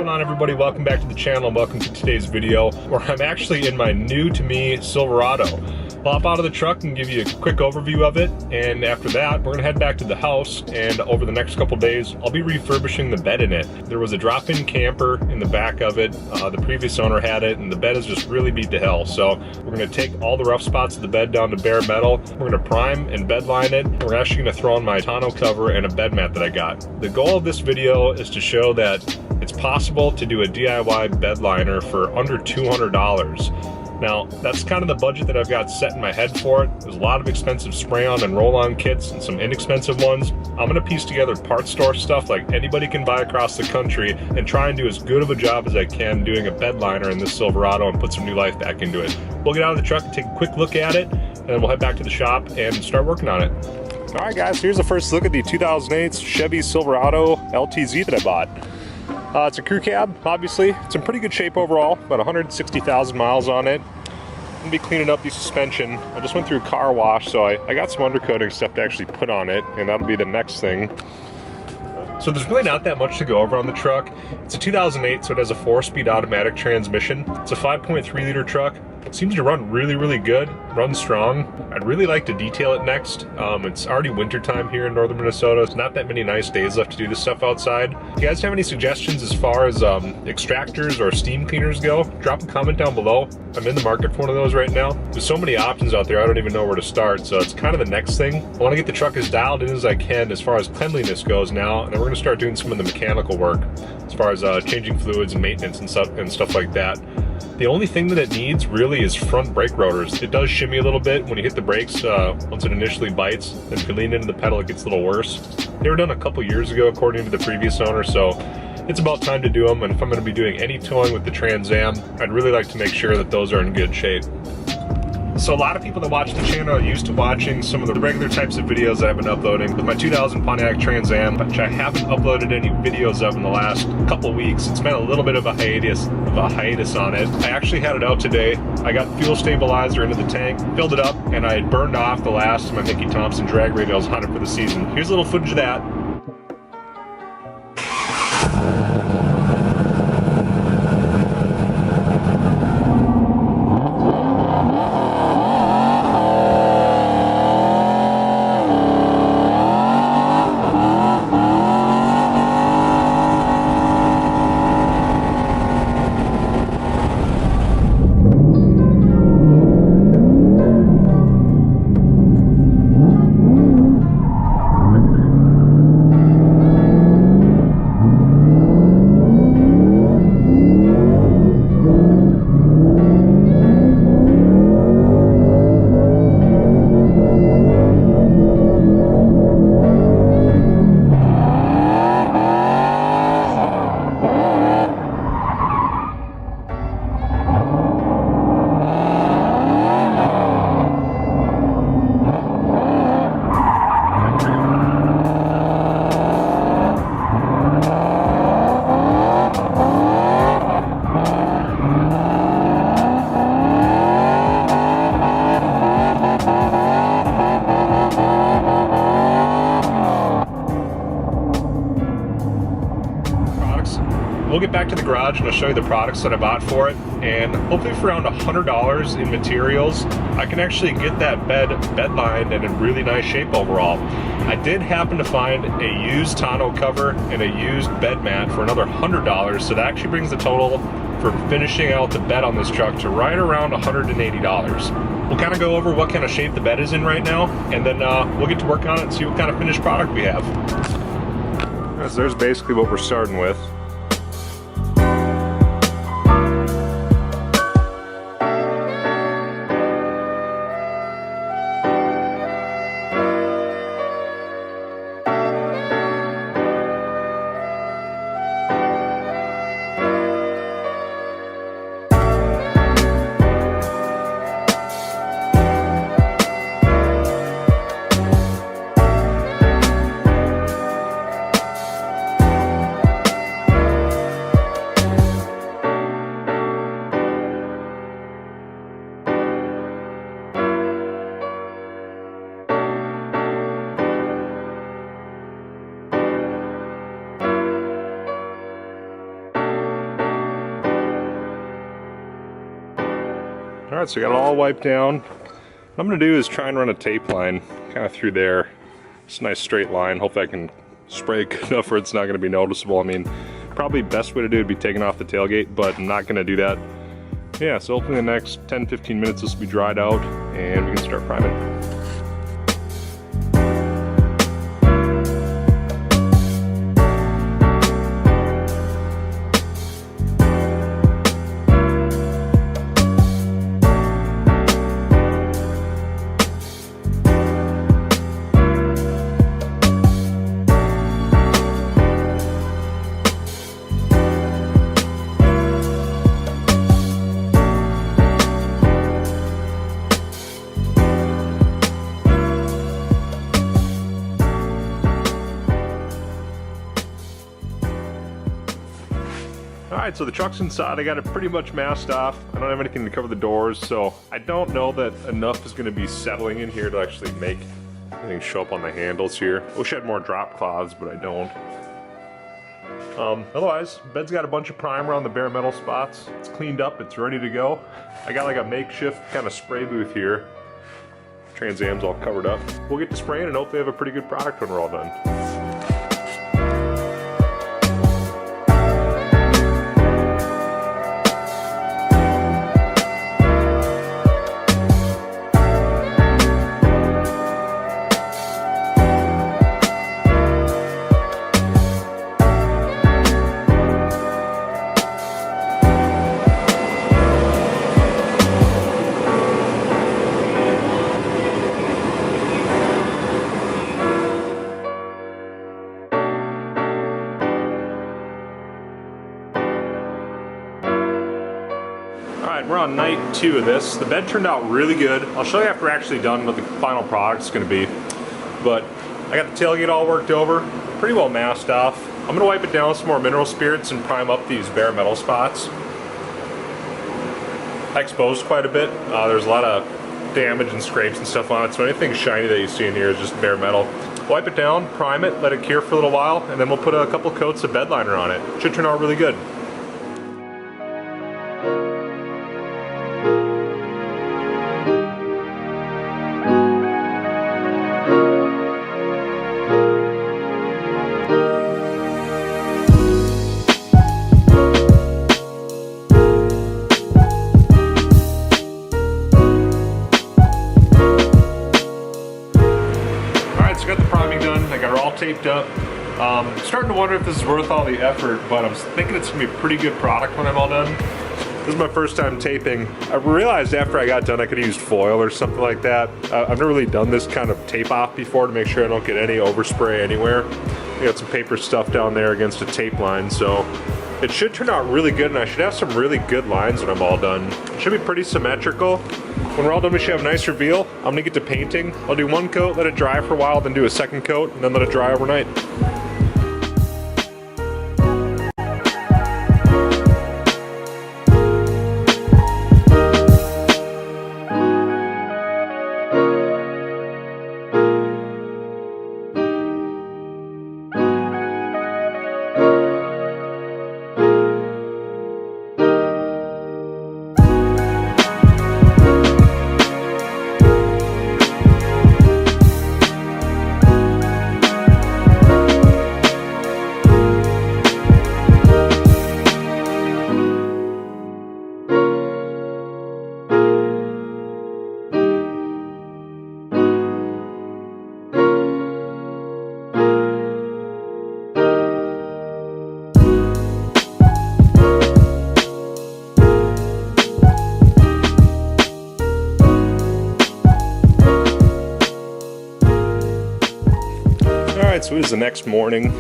going on, everybody? Welcome back to the channel and welcome to today's video where I'm actually in my new to me Silverado. I'll hop out of the truck and give you a quick overview of it, and after that we're gonna head back to the house, and over the next couple days I'll be refurbishing the bed in it. There was a drop-in camper in the back of it. The previous owner had it and the bed is just really beat to hell, so we're gonna take all the rough spots of the bed down to bare metal. We're gonna prime and bedline it, and we're actually gonna throw on my tonneau cover and a bed mat that I got. The goal of this video is to show that it's possible to do a DIY bed liner for under $200. Now, that's kind of the budget that I've got set in my head for it. There's a lot of expensive spray-on and roll-on kits and some inexpensive ones. I'm gonna piece together parts store stuff like anybody can buy across the country and try and do as good of a job as I can doing a bed liner in this Silverado and put some new life back into it. We'll get out of the truck and take a quick look at it, and then we'll head back to the shop and start working on it. All right, guys, here's the first look at the 2008 Chevy Silverado LTZ that I bought. It's a crew cab, obviously. It's in pretty good shape overall, about 160,000 miles on it. I'm gonna be cleaning up the suspension. I just went through a car wash, so I got some undercoating stuff to actually put on it, and that'll be the next thing. So there's really not that much to go over on the truck. It's a 2008, so it has a 4-speed automatic transmission. It's a 5.3 liter truck. It seems to run really, really good, runs strong. I'd really like to detail it next. It's already winter time here in northern Minnesota. It's not that many nice days left to do this stuff outside. If you guys have any suggestions as far as extractors or steam cleaners go, drop a comment down below. I'm in the market for one of those right now. There's so many options out there, I don't even know where to start, so it's kind of the next thing. I want to get the truck as dialed in as I can as far as cleanliness goes now, and then we're going to start doing some of the mechanical work as far as changing fluids and maintenance and stuff like that. The only thing that it needs really is front brake rotors. It does shimmy a little bit when you hit the brakes once it initially bites, and if you lean into the pedal it gets a little worse. They were done a couple years ago according to the previous owner, so it's about time to do them, and if I'm going to be doing any towing with the Trans Am, I'd really like to make sure that those are in good shape. So a lot of people that watch the channel are used to watching some of the regular types of videos that I've been uploading. With my 2000 Pontiac Trans Am, which I haven't uploaded any videos of in the last couple weeks, it's been a little bit of a hiatus on it. I actually had it out today. I got fuel stabilizer into the tank, filled it up, and I had burned off the last of my Mickey Thompson drag radials on it for the season. Here's a little footage of that. We'll get back to the garage and I'll show you the products that I bought for it, and hopefully for around $100 in materials, I can actually get that bed lined and in really nice shape overall. I did happen to find a used tonneau cover and a used bed mat for another $100, so that actually brings the total for finishing out the bed on this truck to right around $180. We'll kind of go over what kind of shape the bed is in right now, and then we'll get to work on it and see what kind of finished product we have. So there's basically what we're starting with. All right, so we got it all wiped down. What I'm gonna do is try and run a tape line kind of through there. It's a nice straight line. Hopefully I can spray good enough where it's not gonna be noticeable. I mean, probably best way to do it would be taking off the tailgate, but I'm not gonna do that. Yeah, so hopefully in the next 10-15 minutes this will be dried out and we can start priming. Alright, so the truck's inside. I got it pretty much masked off. I don't have anything to cover the doors, so I don't know that enough is going to be settling in here to actually make anything show up on the handles here. I wish I had more drop cloths, but I don't. Otherwise, bed's got a bunch of primer on the bare metal spots. It's cleaned up, it's ready to go. I got like a makeshift kind of spray booth here. Trans Am's all covered up. We'll get to spraying and hopefully have a pretty good product when we're all done. Alright, we're on night 2 of this. The bed turned out really good. I'll show you after we're actually done what the final product's going to be. But I got the tailgate all worked over, pretty well masked off. I'm going to wipe it down with some more mineral spirits and prime up these bare metal spots. I exposed quite a bit. There's a lot of damage and scrapes and stuff on it, so anything shiny that you see in here is just bare metal. Wipe it down, prime it, let it cure for a little while, and then we'll put a couple coats of bedliner on it. Should turn out really good. Got the priming done, I got her all taped up. Starting to wonder if this is worth all the effort, but I'm thinking it's gonna be a pretty good product when I'm all done. This is my first time taping. I realized after I got done I could have used foil or something like that. I've never really done this kind of tape off before to make sure I don't get any overspray anywhere. I got some paper stuff down there against a tape line, so it should turn out really good, and I should have some really good lines when I'm all done. It should be pretty symmetrical. When we're all done, we should have a nice reveal. I'm gonna get to painting. I'll do one coat, let it dry for a while, then do a second coat, and then let it dry overnight. Alright, so it is the next morning,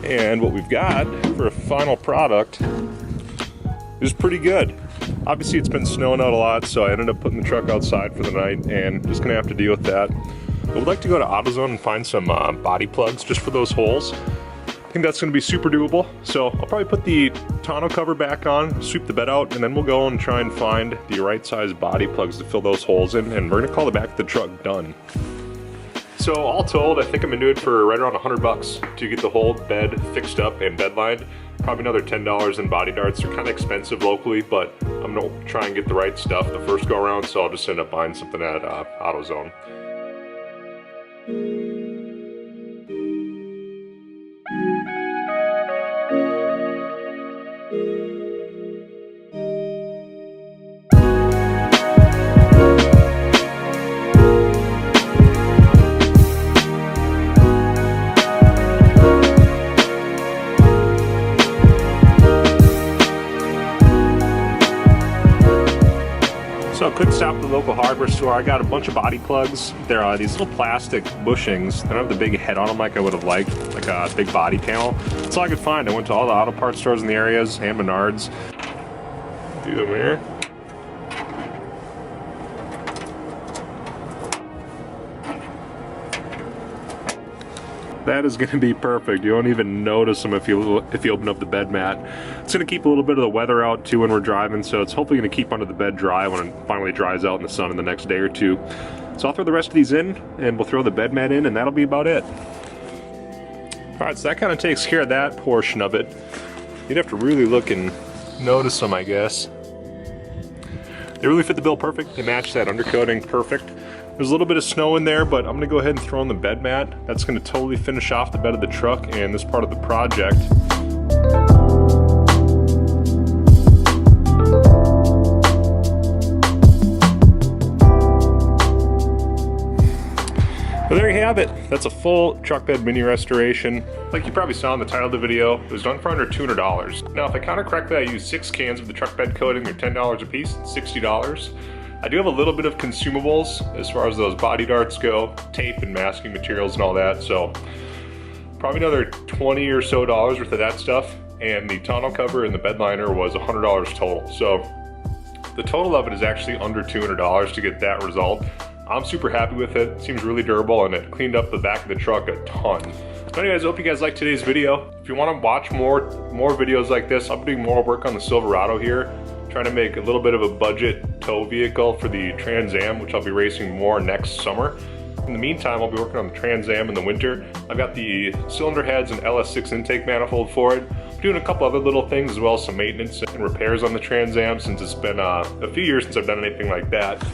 and what we've got for a final product is pretty good. Obviously it's been snowing out a lot, so I ended up putting the truck outside for the night and just gonna have to deal with that. I would like to go to AutoZone and find some body plugs just for those holes. I think that's gonna be super doable, so I'll probably put the tonneau cover back on, sweep the bed out, and then we'll go and try and find the right size body plugs to fill those holes in, and we're gonna call the back of the truck done. So all told, I think I'm gonna do it for right around $100 to get the whole bed fixed up and bed lined. Probably another $10 in body darts. They're kind of expensive locally, but I'm gonna try and get the right stuff the first go around, so I'll just end up buying something at AutoZone. So quick stop at the local hardware store. I got a bunch of body plugs. There are these little plastic bushings. They don't have the big head on them like I would have liked, like a big body panel. That's all I could find. I went to all the auto parts stores in the areas, and Menards. Do them here. That is going to be perfect. You won't even notice them if you open up the bed mat. It's going to keep a little bit of the weather out too when we're driving, so it's hopefully going to keep under the bed dry when it finally dries out in the sun in the next day or two. So I'll throw the rest of these in, and we'll throw the bed mat in, and that'll be about it. Alright, so that kind of takes care of that portion of it. You'd have to really look and notice them, I guess. They really fit the bill perfect. They match that undercoating perfect. There's a little bit of snow in there, but I'm gonna go ahead and throw in the bed mat. That's gonna totally finish off the bed of the truck and this part of the project. But there you have it. That's a full truck bed mini restoration. Like you probably saw in the title of the video, it was done for under $200. Now, if I counted correctly, I used 6 cans of the truck bed coating. They're $10 a piece, $60. I do have a little bit of consumables as far as those body darts go, tape and masking materials and all that, so probably another $20 or so worth of that stuff, and the tonneau cover and the bed liner was $100 total. So the total of it is actually under $200 to get that result. I'm super happy with it. It seems really durable, and it cleaned up the back of the truck a ton. So anyways, I hope you guys liked today's video. If you want to watch more videos like this, I'm doing more work on the Silverado here. Trying to make a little bit of a budget tow vehicle for the Trans Am, which I'll be racing more next summer. In the meantime, I'll be working on the Trans Am in the winter. I've got the cylinder heads and LS6 intake manifold for it. I'm doing a couple other little things as well as some maintenance and repairs on the Trans Am, since it's been a few years since I've done anything like that.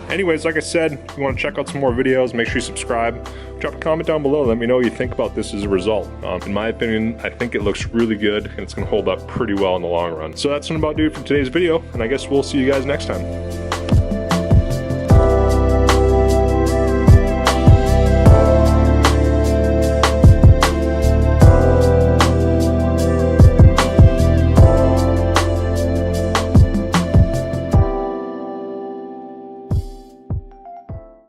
Anyways, like I said, if you want to check out some more videos, make sure you subscribe. Drop a comment down below, let me know what you think about this as a result. In my opinion, I think it looks really good, and it's going to hold up pretty well in the long run. So that's about it for today's video, and I guess we'll see you guys next time.